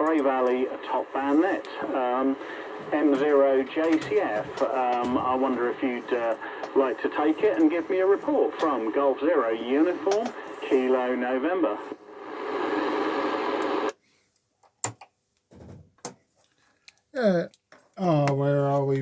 Cray Valley top band net, M0JCF. I wonder if you'd like to take it and give me a report from Golf Zero Uniform Kilo November. Where are we?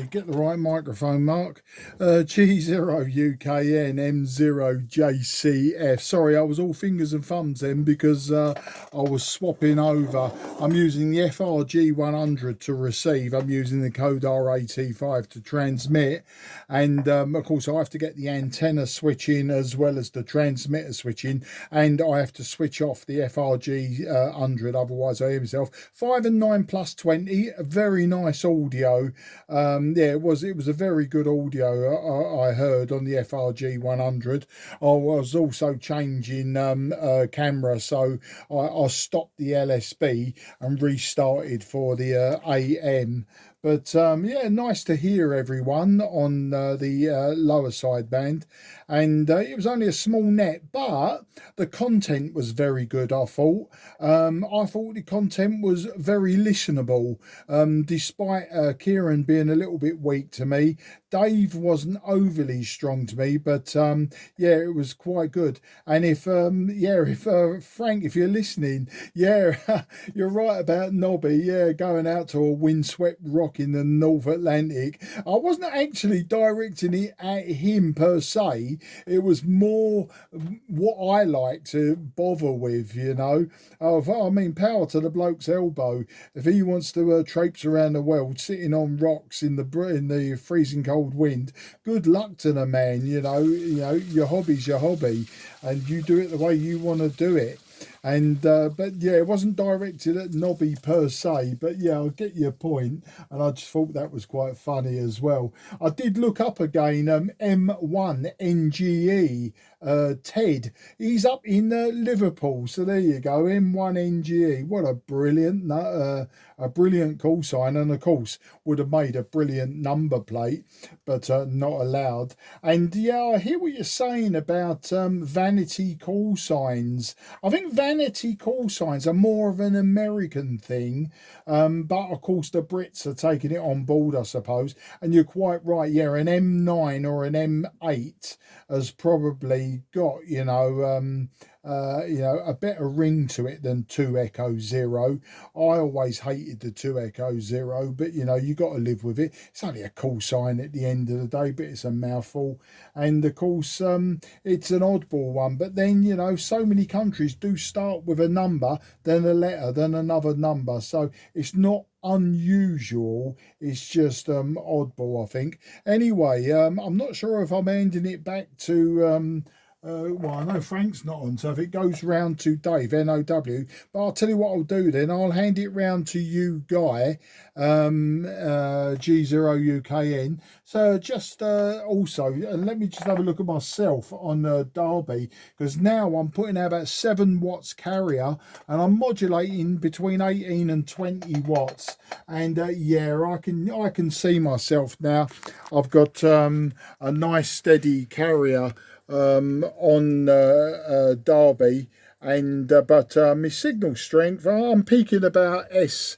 Get the right microphone, Mark. G0UKN M0JCF. Sorry, I was all fingers and thumbs then because I was swapping over. I'm using the FRG 100 to receive. I'm using the code R85 to transmit. And of course, I have to get the antenna switching as well as the transmitter switching. And I have to switch off the FRG 100, otherwise I hear myself. 5 and 9 plus 20, a very nice audio. Yeah, it was a very good audio I heard on the FRG 100. I was also changing camera, so I stopped the LSB and restarted for the AM. But yeah, nice to hear everyone on the lower sideband. And it was only a small net, but the content was very good, I thought. I thought the content was very listenable, despite Kieran being a little bit weak to me. Dave wasn't overly strong to me, but yeah, it was quite good. And if Frank, if you're listening, yeah, you're right about Nobby, yeah, going out to a windswept rock in the North Atlantic. I wasn't actually directing it at him per se. It was more what I like to bother with, you know. I mean, power to the bloke's elbow. If he wants to traipse around the world sitting on rocks in the freezing cold wind, good luck to the man. You know, your hobby's your hobby, and you do it the way you want to do it. And but yeah, it wasn't directed at Nobby per se, but yeah, I get your point, and I just thought that was quite funny as well. I did look up again M1 NGE Ted. He's up in Liverpool, so there you go, M1 NGE. What a brilliant call sign, and of course would have made a brilliant number plate, but not allowed. And yeah, I hear what you're saying about vanity call signs. I think vanity call signs are more of an American thing, but of course the Brits are taking it on board, I suppose. And you're quite right, yeah, an M9 or an M8 has probably got, you know, a better ring to it than 2 Echo Zero. I always hated the 2 Echo Zero, but you know, you got to live with it. It's only a call sign at the end of the day, but it's a mouthful. And of course, it's an oddball one. But then, you know, so many countries do start with a number, then a letter, then another number. So it's not unusual, it's just oddball, I think. Anyway, I'm not sure if I'm handing it back to well, I know Frank's not on, so if it goes round to Dave, NOW, but I'll tell you what I'll do then. I'll hand it round to you, Guy, G0UKN. So just also, let me just have a look at myself on Derby, because now I'm putting out about 7 watts carrier, and I'm modulating between 18 and 20 watts. And yeah, I can see myself now. I've got a nice steady carrier on Derby, and but my signal strength, I'm peaking about about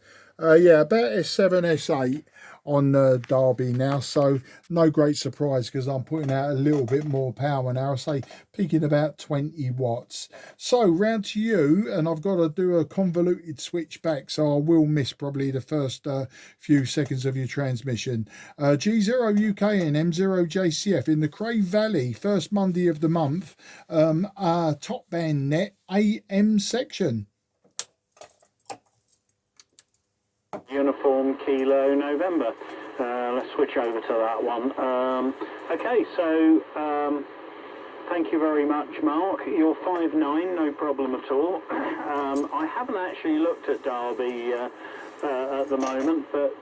S7 S8 on Derby now, so no great surprise because I'm putting out a little bit more power now. I say peaking about 20 watts. So round to you, and I've got to do a convoluted switch back, so I will miss probably the first few seconds of your transmission. G0UK and M0JCF in the Cray Valley, first Monday of the month, top band net AM section. Uniform Kilo November. Let's switch over to that one. Okay, so thank you very much, Mark. You're 5'9", no problem at all. I haven't actually looked at Derby at the moment, but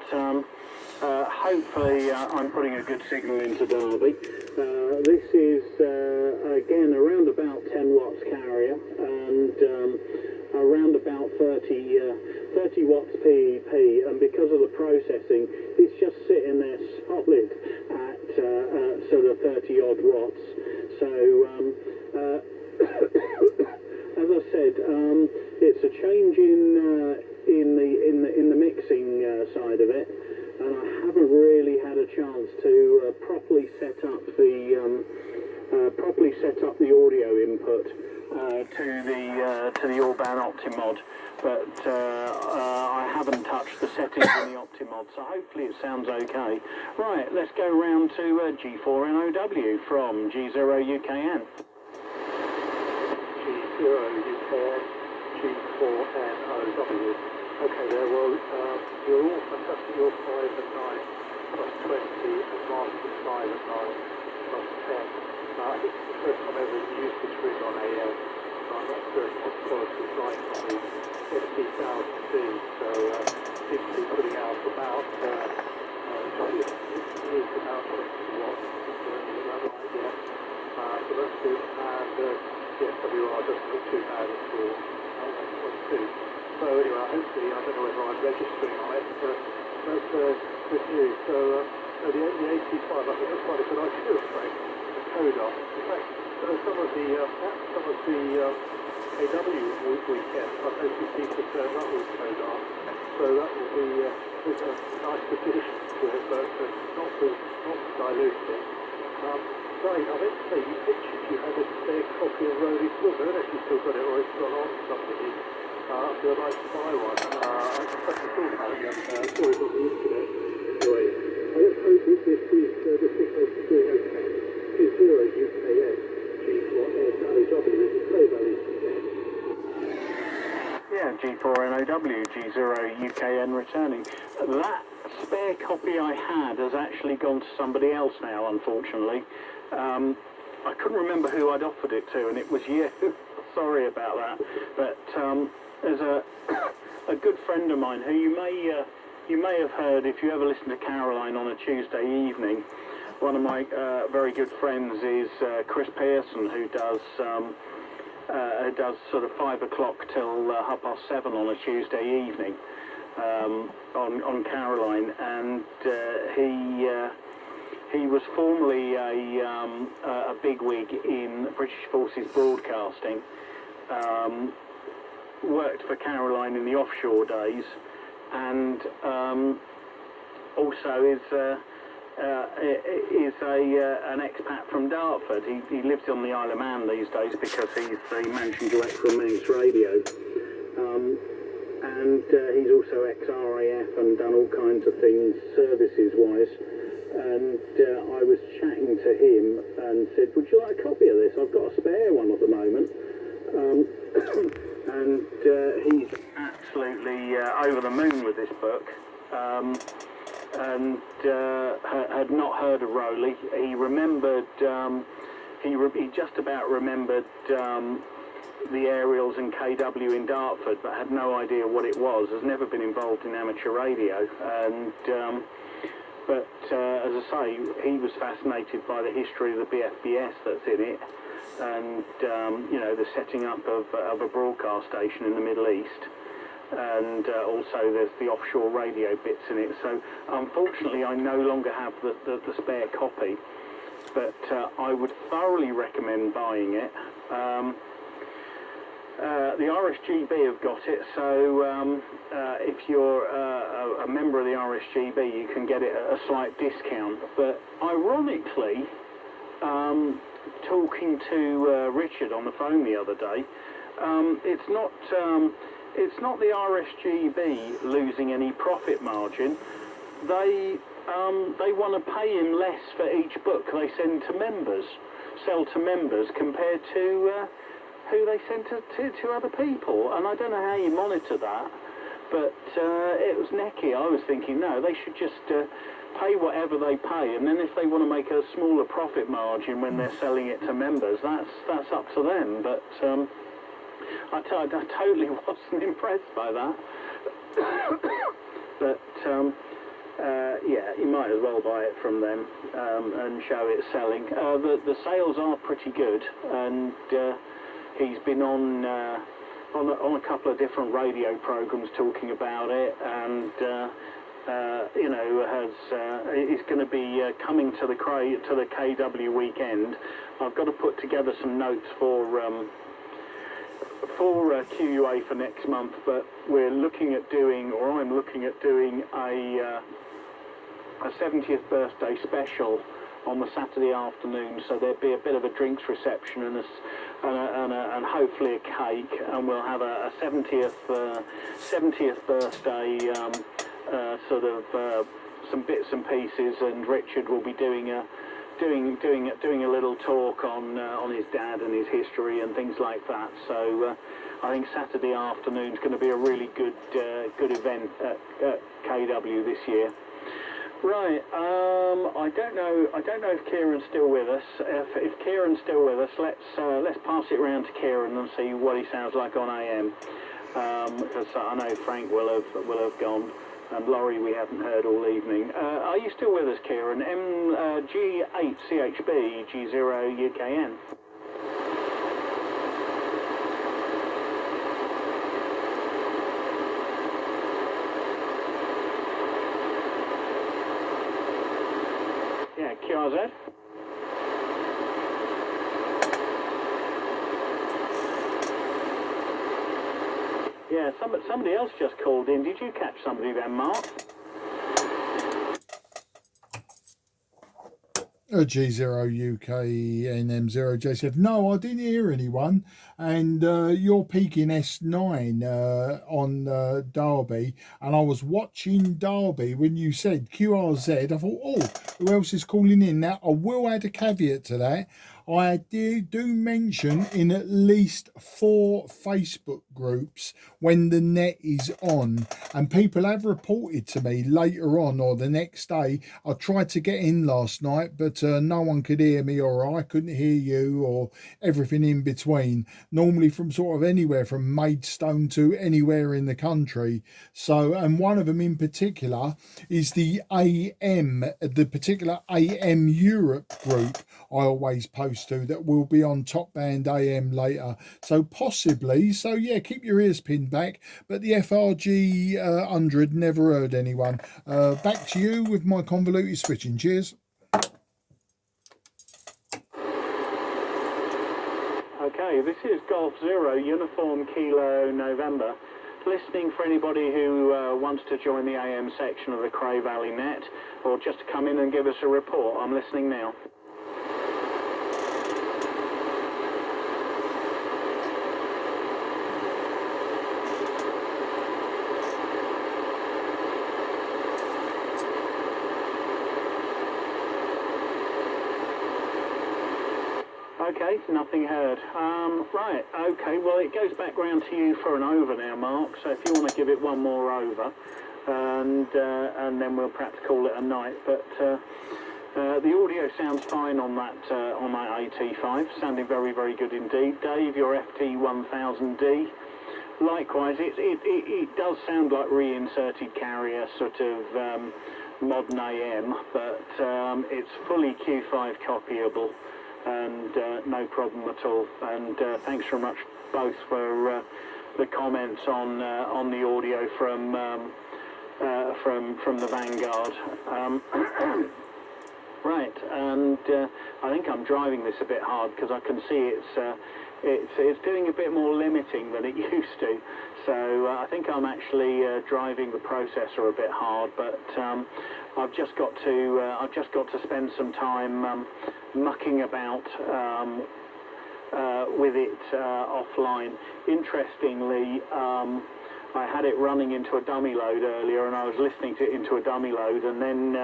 hopefully I'm putting a good signal into Derby. This is again around about 10 watts carrier, and around about 30 watts PEP, and because of the processing, it's just sitting there solid at sort of 30 odd watts. So as I said, it's a change in was to properly set up the audio input to the Orban Optimod, but I haven't touched the settings in the Optimod, so hopefully it sounds okay. Right, let's go round to G4NOW from G0UKN. G0UKN, G4NOW. Okay there, well, you're all fantastic. You're 5 and 9, plus 20, advanced is 5 and 9, plus 10. I think it's the first time ever we used this rig on AM. I'm not certain what quality it's like on the FD1000D, so seems to be putting out about, it is about 20 watts, is that right? Yeah. So that's good, and the SWR doesn't look too bad at all, 1.2. So anyway, hopefully, I don't know whether I'm registering on it, but that's good news. So the AT5, I think that's quite a good idea, in fact, the CODA. In fact, some of the KW weekend, I noticed people turn up with CODA, so that will be a nice addition to it, but not to dilute it. Right, I meant to say, you pictured you had a spare copy of Rolling Book. I don't know if you've still got it or it's gone on somebody. I'd like to buy one. I just thought about it the other day. I saw it on the internet. Anyway, let's hope that this is the signal to do okay. G0UKN, G4NOW, this is Cray Valley RS. Yeah, G4NOW, G0UKN returning. That spare copy I had has actually gone to somebody else now, unfortunately. I couldn't remember who I'd offered it to, and it was you. Sorry about that. But there's a good friend of mine who you may have heard if you ever listen to Caroline on a Tuesday evening. One of my very good friends is Chris Pearson, who does sort of 5 o'clock till 7:30 on a Tuesday evening on Caroline, and he was formerly a bigwig in British Forces Broadcasting. Worked for Caroline in the offshore days, and also is an expat from Dartford. He lives on the Isle of Man these days because he's the managing director of Manx Radio, and he's also ex-RAF and done all kinds of things services-wise. And I was chatting to him and said, would you like a copy of this? I've got a spare one at the moment. And he's absolutely over the moon with this book, and had not heard of Rowley. He remembered, he just about remembered the aerials and KW in Dartford, but had no idea what it was. Has never been involved in amateur radio, and but as I say, he was fascinated by the history of the BFBS that's in it, and you know, the setting up of a broadcast station in the Middle East, and also there's the offshore radio bits in it. So unfortunately I no longer have the spare copy, but I would thoroughly recommend buying it. The RSGB have got it, so if you're a member of the RSGB, you can get it at a slight discount. But ironically, talking to Richard on the phone the other day, it's not the RSGB losing any profit margin. They want to pay him less for each book they send to members, sell to members, compared to who they send to other people. And I don't know how you monitor that, but it was necky. I was thinking, no, they should just pay whatever they pay, and then if they want to make a smaller profit margin when they're selling it to members, that's up to them. But I totally wasn't impressed by that. But yeah, you might as well buy it from them and show it selling. The sales are pretty good, and he's been on a couple of different radio programs talking about it, and you know, is going to be coming to the KW weekend. I've got to put together some notes for QUA for next month, but we're looking at doing, or I'm looking at doing, a 70th birthday special on the Saturday afternoon, so there'd be a bit of a drinks reception and hopefully a cake, and we'll have a 70th birthday sort of some bits and pieces, and Richard will be doing a little talk on his dad and his history and things like that. So I think Saturday afternoon is going to be a really good event at KW this year. Right, I don't know if Kieran's still with us. If Kieran's still with us, let's pass it round to Kieran and see what he sounds like on AM. Because I know Frank will have gone, and Laurie we haven't heard all evening. Are you still with us, Kieran? G8CHB G0UKN. Yeah, QRZ. Yeah, somebody else just called in. Did you catch somebody then, Mark? G0UKNM0JCF. No, I didn't hear anyone. And you're peaking S9 on Derby, and I was watching Derby when you said QRZ. I thought, oh, who else is calling in? Now, I will add a caveat to that. I do mention in at least 4 Facebook groups when the net is on, and people have reported to me later on or the next day. I tried to get in last night, but no one could hear me, or I couldn't hear you, or everything in between, normally from sort of anywhere from Maidstone to anywhere in the country. So, and one of them in particular is the particular AM Europe group I always post to, that will be on Top Band AM later. So possibly, so yeah, keep your ears pinned back. But the FRG 100, never heard anyone. Back to you with my convoluted switching. Cheers. Okay, this is Golf Zero, Uniform Kilo November. Listening for anybody who wants to join the AM section of the Cray Valley net, or just to come in and give us a report. I'm listening now. Okay, nothing heard. Right, okay, well it goes back round to you for an over now, Mark, so if you want to give it one more over, and then we'll perhaps call it a night. But the audio sounds fine on that AT5, sounding very, very good indeed. Dave, your FT1000D, likewise, it does sound like reinserted carrier, sort of modern AM, but it's fully Q5 copyable, and no problem at all. And thanks very much both for the comments on the audio from the Vanguard. Right, and I think I'm driving this a bit hard because I can see it's doing a bit more limiting than it used to. So I think I'm actually driving the processor a bit hard, but I've just got to spend some time mucking about with it offline. Interestingly, I had it running into a dummy load earlier, and I was listening to it into a dummy load, and then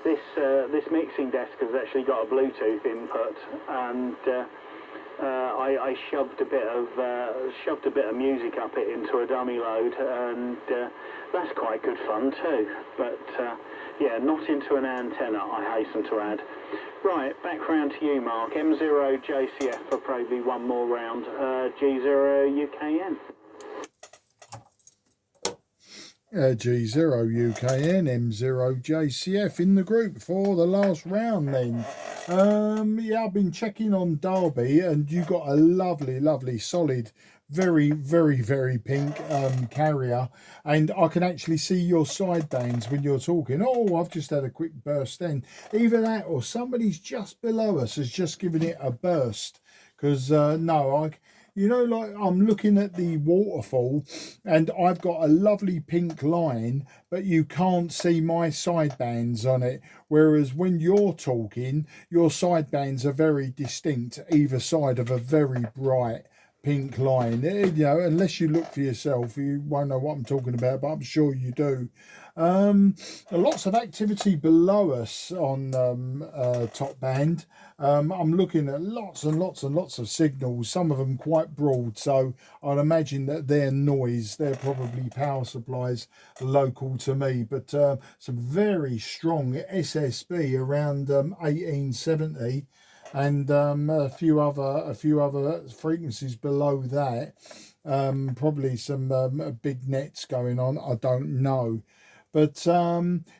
this mixing desk has actually got a Bluetooth input, and I shoved a bit of music up it into a dummy load, and that's quite good fun too. But yeah, not into an antenna, I hasten to add. Right, back round to you, Mark. M0JCF for probably one more round. G0UKN. G0UKN, M0JCF in the group for the last round then. Yeah, I've been checking on Derby, and you got a lovely solid, very pink carrier, and I can actually see your sidebands when you're talking. Oh, I've just had a quick burst then. Either that or somebody's just below us has just given it a burst, because no, you know, like I'm looking at the waterfall and I've got a lovely pink line, but you can't see my sidebands on it. Whereas when you're talking, your sidebands are very distinct, either side of a very bright pink line. You know, unless you look for yourself, you won't know what I'm talking about, but I'm sure you do. Lots of activity below us on top band. I'm looking at lots and lots and lots of signals, some of them quite broad, so I'd imagine that their noise, they're probably power supplies local to me, but some very strong SSB around 1870, and a few other frequencies below that. Probably some big nets going on, I don't know. But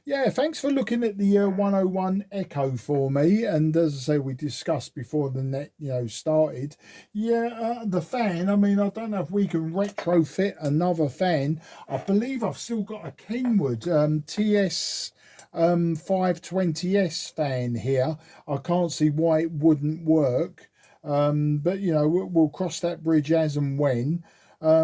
yeah, thanks for looking at the 101 Echo for me. And as I say, we discussed before the net, you know, started. Yeah, the fan. I mean, I don't know if we can retrofit another fan. I believe I've still got a Kenwood TS 520S fan here. I can't see why it wouldn't work. But you know, we'll cross that bridge as and when. I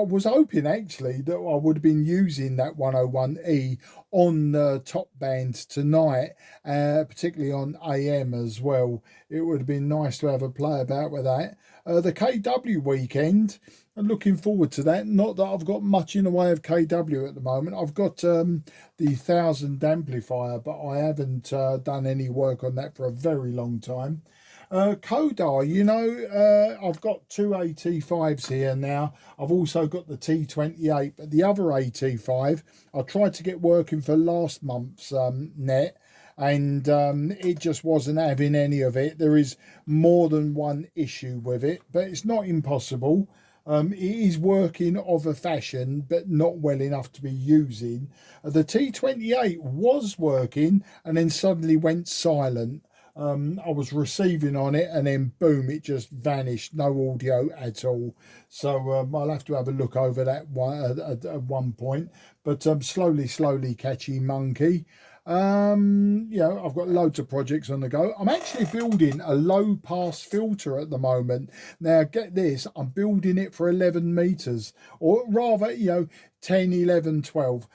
was hoping actually that I would have been using that 101E on top band tonight, particularly on AM as well. It would have been nice to have a play about with that. The KW weekend, I'm looking forward to that. Not that I've got much in the way of KW at the moment. I've got the 1000 amplifier, but I haven't done any work on that for a very long time. Kodar, you know, I've got two AT5s here now. I've also got the T28, but the other AT5 I tried to get working for last month's net, and it just wasn't having any of it. There is more than one issue with it, but it's not impossible. It is working of a fashion, but not well enough to be using. The T28 was working and then suddenly went silent. I was receiving on it and then boom, it just vanished, no audio at all. So I'll have to have a look over that one at one point, but slowly catchy monkey. You know, I've got loads of projects on the go. I'm actually building a low pass filter at the moment. Now get this, I'm building it for 11 meters, or rather, you know, 10, 11, 12.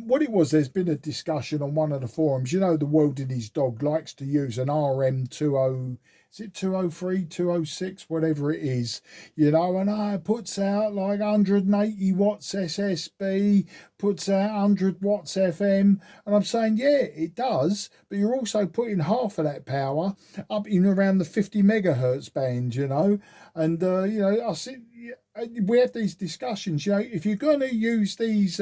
What it was, there's been a discussion on one of the forums. You know, the world in his dog likes to use an RM20, is it 203, 206, whatever it is, you know, and it puts out like 180 watts SSB, puts out 100 watts FM. And I'm saying, yeah, it does, but you're also putting half of that power up in around the 50 megahertz band, you know. And, you know, I see, we have these discussions, you know, if you're going to use these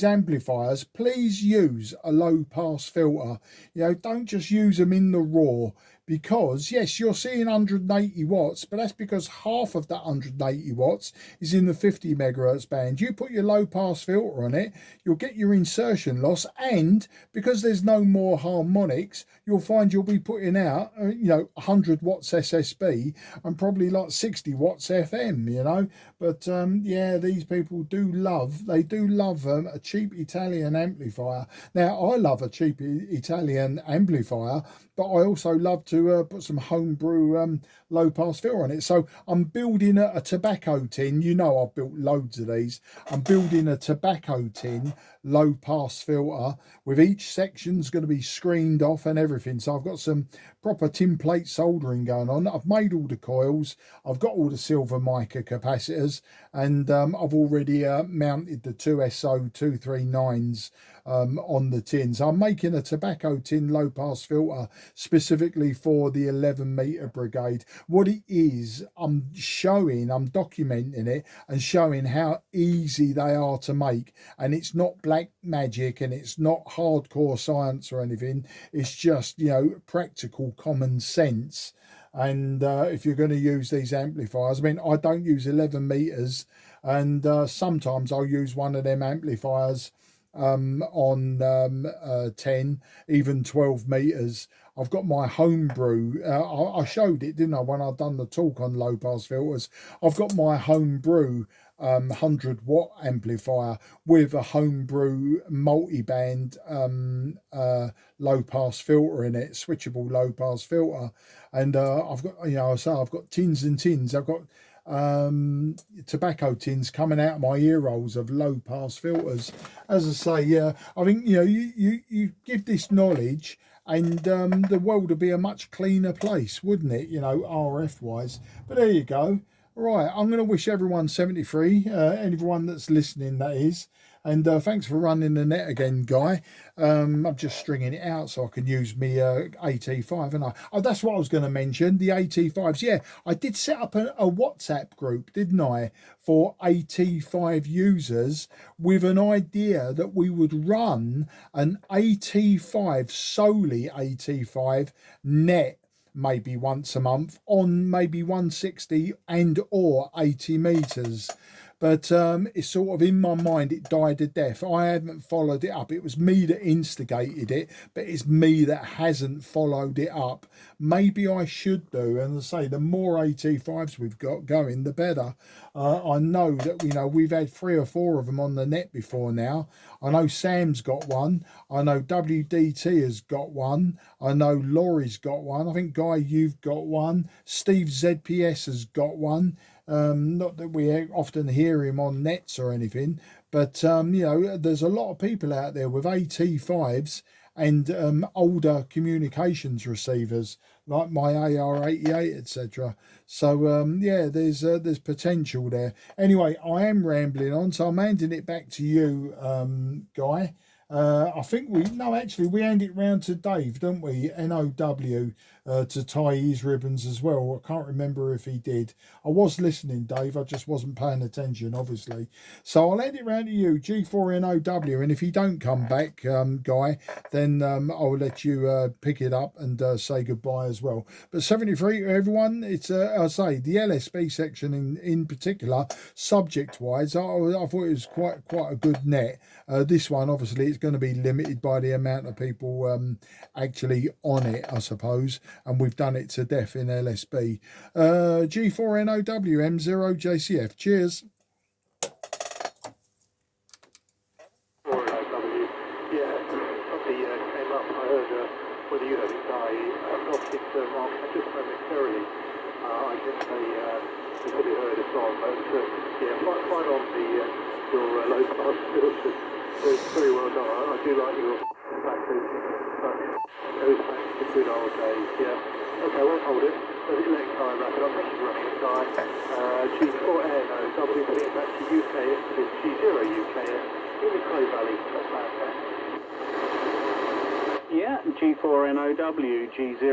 amplifiers, please use a low pass filter. You know, don't just use them in the raw, because yes, you're seeing 180 watts, but that's because half of that 180 watts is in the 50 megahertz band. You put your low pass filter on it, you'll get your insertion loss, and because there's no more harmonics, you'll find you'll be putting out, you know, 100 watts SSB and probably like 60 watts FM, you know. But yeah, these people do love a cheap Italian amplifier. Now, I love a cheap Italian amplifier, but I also love to put some homebrew low pass filter on it. So I'm building a tobacco tin. You know, I've built loads of these. I'm building a tobacco tin low pass filter with each section's going to be screened off and everything. So I've got some proper tin plate soldering going on. I've made all the coils. I've got all the silver mica capacitors, and I've already mounted the two SO239s on the tin. So I'm making a tobacco tin low pass filter specifically for the 11 meter brigade. What it is, I'm documenting it and showing how easy they are to make, and it's not black magic and it's not hardcore science or anything. It's just, you know, practical common sense. And if you're going to use these amplifiers, I mean, I don't use 11 meters, and sometimes I'll use one of them amplifiers on 10, even 12 meters. I've got my homebrew. I showed it, didn't I, when I've done the talk on low pass filters. I've got my homebrew 100 watt amplifier with a homebrew multi-band low pass filter in it, switchable low pass filter. And I've got, you know, so I've got tins and tins. I've got tobacco tins coming out of my ear rolls of low pass filters. As I say, I think, you know, you give this knowledge and the world would be a much cleaner place, wouldn't it, you know, RF wise. But there you go. Right, I'm going to wish everyone 73, anyone that's listening, that is. And thanks for running the net again, Guy. I'm just stringing it out so I can use me AT5, and oh, that's what I was going to mention, the AT5s. Yeah, I did set up a WhatsApp group, didn't I, for AT5 users, with an idea that we would run an AT5, solely AT5 net, maybe once a month on maybe 160 and or 80 meters. But it's sort of in my mind, it died a death. I haven't followed it up. It was me that instigated it, but it's me that hasn't followed it up. Maybe I should do. And as I say, the more AT5s we've got going, the better. I know that, you know, we've had 3 or 4 of them on the net before now. I know Sam's got one. I know WDT has got one. I know Laurie's got one. I think, Guy, you've got one. Steve ZPS has got one. Not that we often hear him on nets or anything, but you know, there's a lot of people out there with AT5s and older communications receivers like my AR88, etc. So yeah, there's potential there. Anyway, I am rambling on, so I'm handing it back to you, Guy. I think we hand it round to Dave, don't we? NOW, to tie his ribbons as well. I can't remember if he did. I was listening, Dave, I just wasn't paying attention, obviously. So I'll hand it round to you, G4NOW, and if you don't come back, Guy, then I'll let you pick it up and say goodbye as well. But 73, everyone, it's, I say, the LSB section in particular, subject-wise, I thought it was quite a good net. This one, obviously, it's going to be limited by the amount of people actually on it, I suppose, and we've done it to death in LSB. G4NOW M0JCF. Cheers. Yeah, somebody came up. I heard whether you heard it, Guy. I've lost it, Mark, just momentarily. I guess they probably heard us on, but yeah, fine on your low pass filters. Very well done. I do like your backwards, but it goes back to the good old days. Yeah. Okay, I won't hold it. Let it let Guy wrap it up. Thank you for running it, Guy. G4NOW, putting it back to UKS, to G0 UKS in the Cray Valley. That's fantastic. Yeah, G4NOW, G0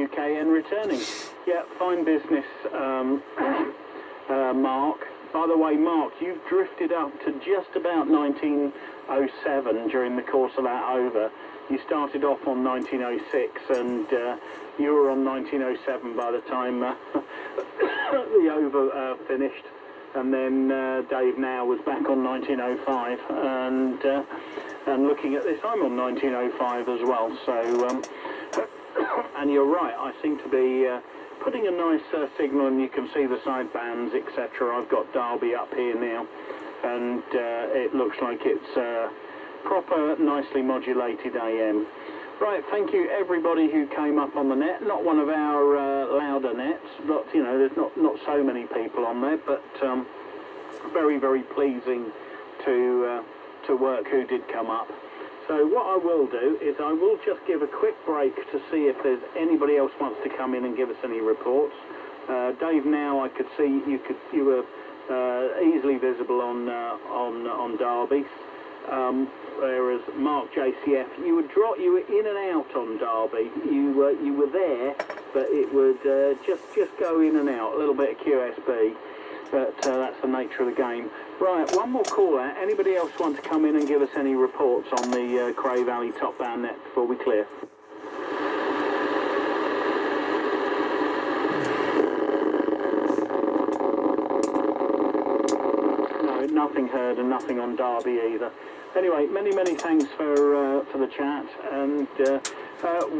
UKN returning. Yeah, fine business, Mark. By the way, Mark, you've drifted up to just about 1907 during the course of that over. You started off on 1906 and you were on 1907 by the time the over finished. And then Dave now was back on 1905 and looking at this, I'm on 1905 as well. So, and you're right, I seem to be putting a nice signal, and you can see the side bands, etc. I've got Derby up here now, and it looks like it's proper, nicely modulated AM. Right, thank you everybody who came up on the net. Not one of our louder nets, but you know, there's not so many people on there, but very, very pleasing to work who did come up. So what I will do is I will just give a quick break to see if there's anybody else wants to come in and give us any reports. Dave, now I could see you were easily visible on Derby, whereas Mark JCF, you were in and out on Derby. You were there, but it would just go in and out, a little bit of QSB. But that's the nature of the game. Right, one more call out. Anybody else want to come in and give us any reports on the Cray Valley top band net before we clear? No, nothing heard and nothing on Derby either. Anyway, many thanks for the chat, and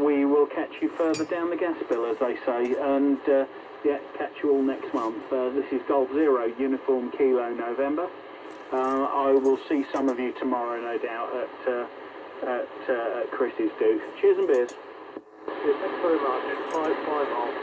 we will catch you further down the gas bill, as they say, and yeah, catch you all next month. This is Golf 0 Uniform Kilo November. I will see some of you tomorrow, no doubt, at Chris's do. Cheers and beers. Yeah, thanks very much. Bye, Mark.